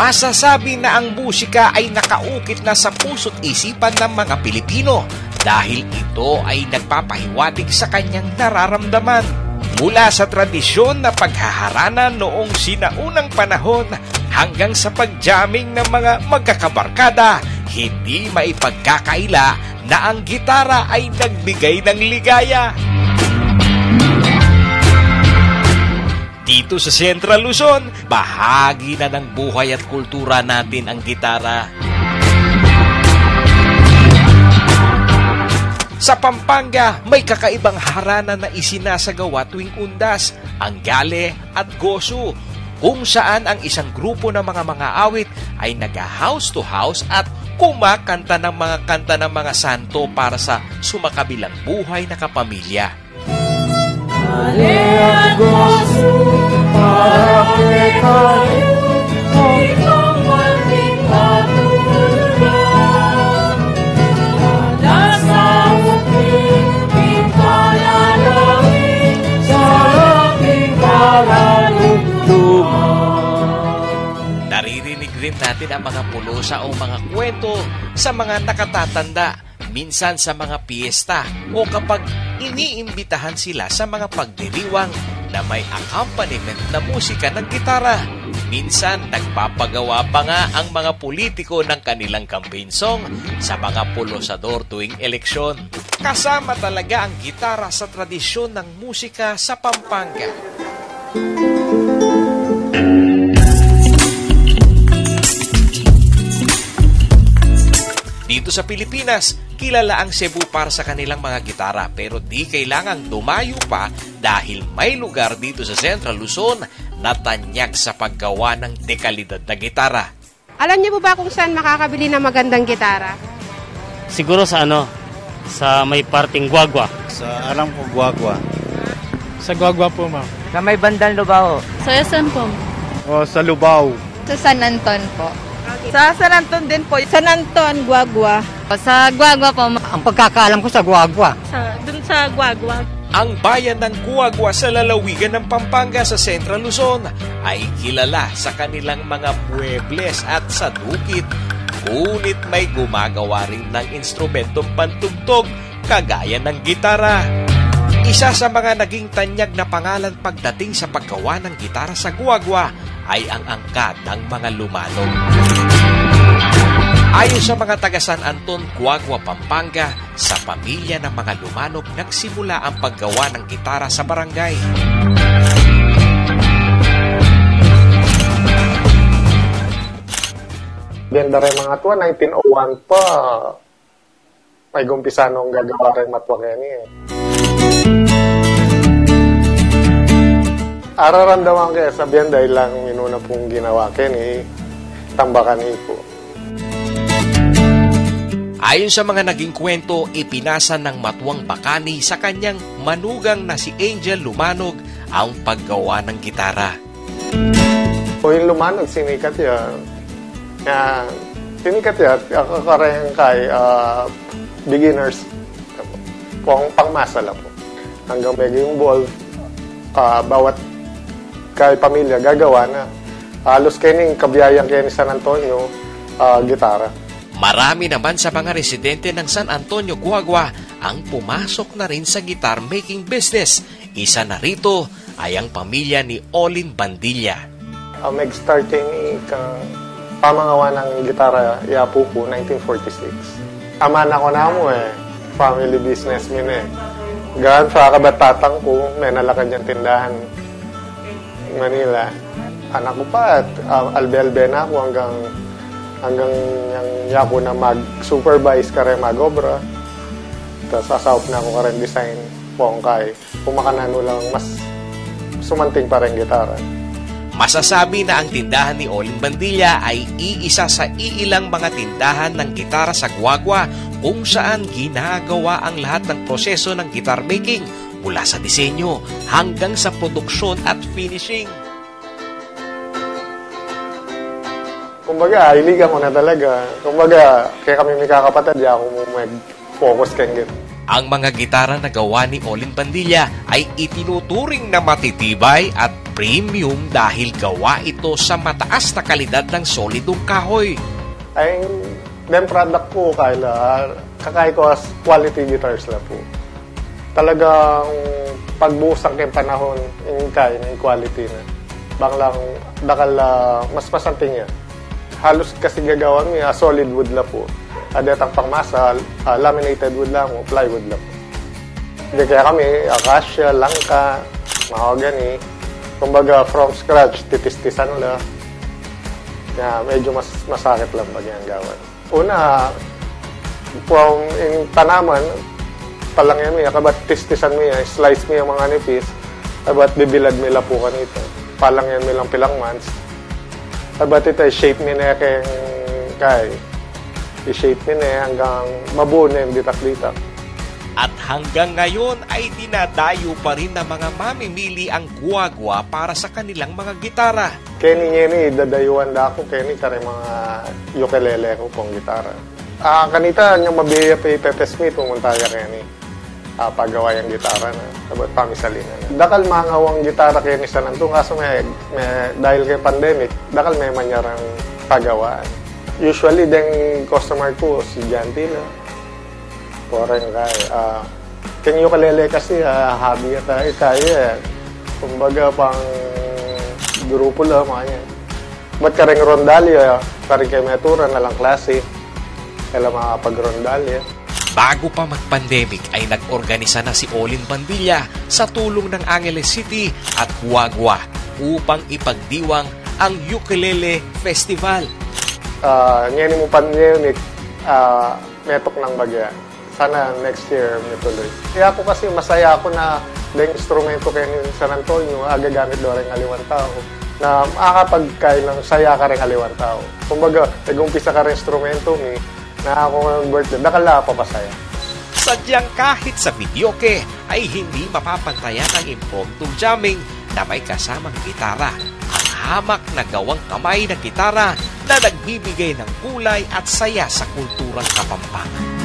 Masasabi na ang musika ay nakaukit na sa puso't isipan ng mga Pilipino dahil ito ay nagpapahiwatig sa kanyang nararamdaman. Mula sa tradisyon na paghaharana noong sinaunang panahon hanggang sa pagjamming ng mga magkakabarkada, hindi maipagkakaila na ang gitara ay nagbigay ng ligaya. Dito sa Central Luzon, bahagi na ng buhay at kultura natin ang gitara. Sa Pampanga, may kakaibang harana na isinasagawa tuwing undas, ang gale at gosu, kung saan ang isang grupo ng mga awit ay naga-house to house at kumakanta ng mga kanta ng mga santo para sa sumakabilang buhay na kapamilya. Ale ang gosu para kay itong walting katuluyan. Alas sa upin, pintalalawin sa aking karalugtuman. Naririnig rin natin ang mga pulusa o mga kwento sa mga nakatatanda, minsan sa mga piyesta o kapag iniimbitahan sila sa mga pagdiriwang na may accompaniment na musika ng gitara. Minsan nagpapagawa pa nga ang mga politiko ng kanilang campaign song sa mga pulusador tuwing eleksyon. Kasama talaga ang gitara sa tradisyon ng musika sa Pampanga. Dito sa Pilipinas, kilala ang Cebu para sa kanilang mga gitara pero di kailangang dumayo pa dahil may lugar dito sa Central Luzon na tanyag sa paggawa ng dekalidad na gitara. Alam niyo po ba kung saan makakabili ng magandang gitara? Siguro sa sa may parting Guagua. Sa alam ko Guagua. Sa Guagua po, ma'am. Sa may bandang Lubao. Sa SM po. O sa Lubao. Sa San Anton po. Sa San Anton din po. San Anton, Guagua. Sa Guagua po. Ang pagkakaalam ko sa Guagua. Dun sa Guagua. Ang bayan ng Guagua sa lalawigan ng Pampanga sa Central Luzon ay kilala sa kanilang mga muebles at sa dukit. Ngunit may gumagawa rin ng instrumentong pantugtog kagaya ng gitara. Isa sa mga naging tanyag na pangalan pagdating sa paggawa ng gitara sa Guagua ay ang angkat ng mga lumanog. Ayon sa mga taga San Anton, Guagua, Pampanga, sa pamilya ng mga lumanog nagsimula ang paggawa ng gitara sa barangay. Benda rin mga tuwa, 1901 pa, may gumpisa nung gagawa rin matwa kaya Araramdaman kaya sabihan dahil lang minuna pong ginawa kaya tambakan po. Ayon sa mga naging kwento, ipinasa ng Matwang Bakani sa kanyang manugang na si Angel Lumanog ang paggawa ng gitara. O yung Lumanog, sinikat yan. Sinikat yan, kakarehang kay beginners. Pangmasa lang po. Hanggang medyo yung ball, bawat kay pamilya gagawa na. Halos kayo kabiyayang kayo ni San Antonio, gitara. Marami naman sa mga residente ng San Antonio, Guagua ang pumasok na rin sa guitar making business. Isa na rito ay ang pamilya ni Olin Bandilla. Mag-start yung pamangawa ng gitara yapo po, 1946. Aman ako na mo family business min Gaan sa kabatatang ko, may nalakad yung tindahan Manila. Anak ko pa at albe-albe na ako hanggang yung yako na mag-supervise ka rin mag-obra. Tapos asawap na ako ka rin design po ang kay. Pumakanano lang mas sumanting pa rin gitara. Masasabi na ang tindahan ni Olin Bandilla ay iisa sa iilang mga tindahan ng gitara sa Guagua kung saan ginagawa ang lahat ng proseso ng guitar making mula sa disenyo hanggang sa produksyon at finishing. Kumbaga, iligan ko na talaga. Kumbaga, kaya kami may kakapatid, ako mo mag-focus kayong git. Ang mga gitara na gawa ni Olin Bandilla ay itinuturing na matitibay at Premium dahil gawa ito sa mataas na kalidad ng solidong kahoy. Ay, dem product po kakay ko as quality guitars la po. Talagang pagbusak ng panahon in quality na. Banglang dakal mas masanting niya. Halos kasi gagawan niya solid wood la po. Adetang pangmasa, laminated wood lang o plywood la po. Hindi kaya kami, acacia, langka, mahogany, kumbaga from scratch, titistisan la. Kaya medyo masakit lang pag yung gawan. Una, from in tanaman, palang yan mo, kabat tistisan mo yan, slice mo yung mga nipis, kabat bibilad mo la po kanito. Palang yan mo lang pilang months. Kabat ito, shape mo na kay i-shape mo na hanggang mabuo na yung ditak-ditak. At hanggang ngayon ay dinadayo pa rin ng mga mamimili ang guwagwa para sa kanilang mga gitara. Kenny dadayuan da ako, Kenny, kare mga ukulele ko pong gitara. Kanita, yung mabiyaya pa itetest me, pumunta ya Kenny. Pagawa yung gitara na, about pamisalina na. Dakal mangawang gitara Kenny sa nantong, kaso dahil kay pandemic, dakal may manyarang pagawaan. Usually, deng customer ko, si Jantila. Poreng kaya. Kaya ukulele kasi, hobby kaya. Kumbaga, pang grupo lang, mga yan. Ba't ka rin rondalya? Karing kay metura na lang klase. Kailan makapag-rondalya. Bago pa mag-pandemic ay nag-organisa na si Olin Bandilla sa tulong ng Angeles City at Guagua upang ipagdiwang ang Ukulele Festival. Ngayon mo pandemic, metok ng bagya. Sana next year may tuloy. Kaya ako kasi masaya ako na yung instrumento kayo ni San Antonio, agagamit doon rin aliwan tao. Na makakapagkain ng saya ka rin aliwan tao. Kumbaga, nag-umpisa ka rin instrumento na ako ng birthday, nakala pa pasaya. Sadyang kahit sa videoke ay hindi mapapantayan ang impromptu jamming na may kasamang gitara. Ang hamak na gawang kamay na gitara na nagbibigay ng kulay at saya sa kulturang Kapampangan.